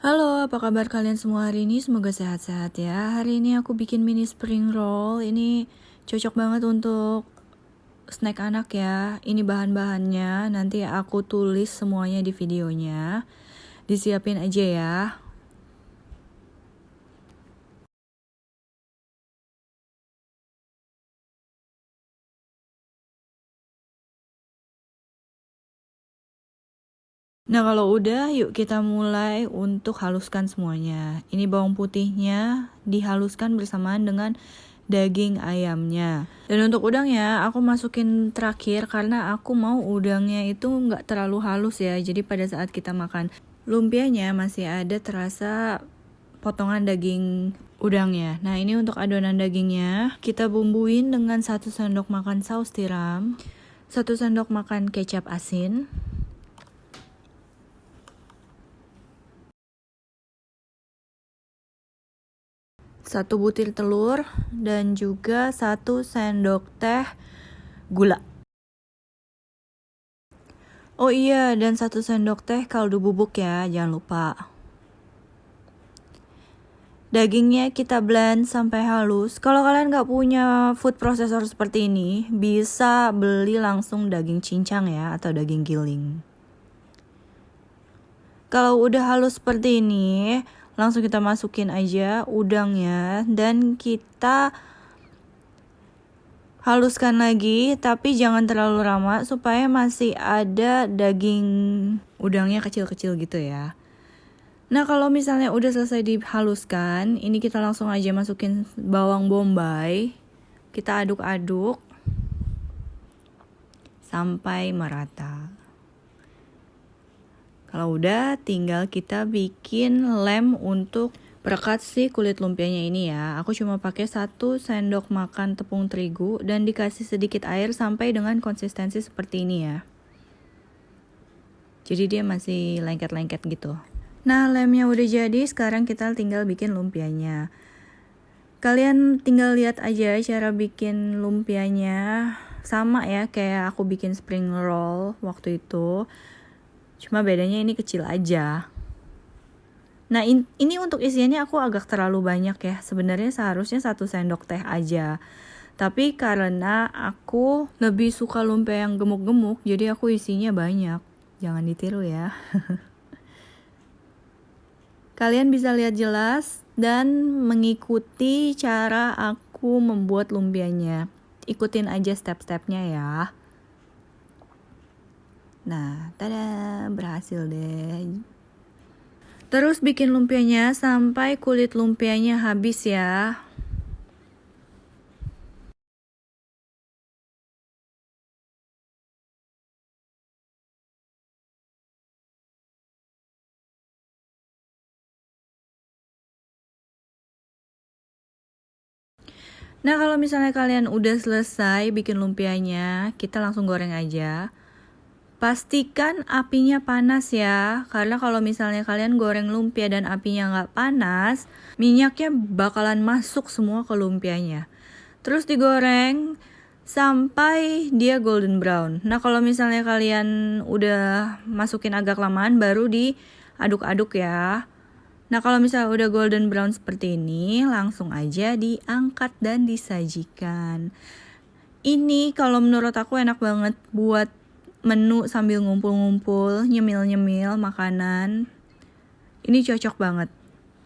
Halo, apa kabar kalian semua hari ini? Semoga sehat-sehat ya. Hari ini aku bikin mini spring roll. Ini cocok banget untuk snack anak ya. Ini bahan-bahannya. Nanti aku tulis semuanya di videonya. Disiapin aja ya. Nah, kalau udah, yuk kita mulai untuk haluskan semuanya. Ini bawang putihnya dihaluskan bersamaan dengan daging ayamnya. Dan untuk udangnya, aku masukin terakhir karena aku mau udangnya itu nggak terlalu halus ya. Jadi pada saat kita makan lumpianya masih ada terasa potongan daging udangnya. Nah, ini untuk adonan dagingnya. Kita bumbuin dengan 1 sendok makan saus tiram, 1 sendok makan kecap asin, 1 butir telur, dan juga 1 sendok teh gula. Oh iya, dan 1 sendok teh kaldu bubuk ya, jangan lupa. Dagingnya kita blend sampai halus. Kalau kalian nggak punya food processor seperti ini, bisa beli langsung daging cincang ya, atau daging giling. Kalau udah halus seperti ini, langsung kita masukin aja udangnya dan kita haluskan lagi, tapi jangan terlalu lama supaya masih ada daging udangnya kecil-kecil gitu ya. Nah, kalau misalnya udah selesai dihaluskan, ini kita langsung aja masukin bawang bombay. Kita aduk-aduk sampai merata. Kalau udah, tinggal kita bikin lem untuk perekat si kulit lumpianya ini ya. Aku cuma pakai 1 sendok makan tepung terigu dan dikasih sedikit air sampai dengan konsistensi seperti ini ya. Jadi dia masih lengket-lengket gitu. Nah, lemnya udah jadi, sekarang kita tinggal bikin lumpianya. Kalian tinggal lihat aja cara bikin lumpianya. Sama ya kayak aku bikin spring roll waktu itu. Cuma bedanya ini kecil aja. Nah, ini untuk isiannya aku agak terlalu banyak ya. Sebenarnya seharusnya 1 sendok teh aja. Tapi karena aku lebih suka lumpia yang gemuk-gemuk, jadi aku isinya banyak. Jangan ditiru ya. Kalian bisa lihat jelas dan mengikuti cara aku membuat lumpianya. Ikutin aja step-stepnya ya. Nah, tada, berhasil deh. Terus bikin lumpianya sampai kulit lumpianya habis ya. Nah, kalau misalnya kalian udah selesai bikin lumpianya, kita langsung goreng aja. Pastikan apinya panas ya, karena kalau misalnya kalian goreng lumpia dan apinya nggak panas, minyaknya bakalan masuk semua ke lumpianya. Terus digoreng sampai dia golden brown. Nah, kalau misalnya kalian udah masukin agak lamaan, baru diaduk-aduk ya. Nah, kalau misalnya udah golden brown seperti ini, langsung aja diangkat dan disajikan. Ini kalau menurut aku enak banget buat menu sambil ngumpul-ngumpul, nyemil-nyemil makanan. Ini cocok banget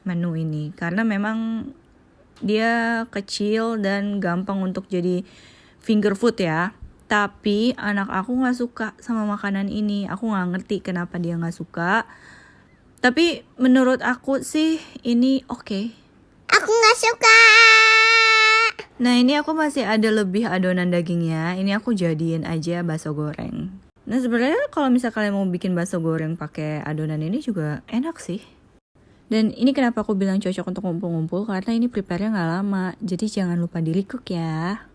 menu ini, karena memang dia kecil dan gampang untuk jadi finger food ya. Tapi anak aku gak suka sama makanan ini. Aku gak ngerti kenapa dia gak suka. Tapi menurut aku sih ini oke. Aku gak suka. Nah, ini aku masih ada lebih adonan dagingnya. Ini aku jadiin aja bakso goreng. Nah, sebenarnya kalau misalnya kalian mau bikin bakso goreng pakai adonan ini juga enak sih. Dan ini kenapa aku bilang cocok untuk ngumpul-ngumpul, karena ini prepare-nya gak lama. Jadi jangan lupa di recook ya.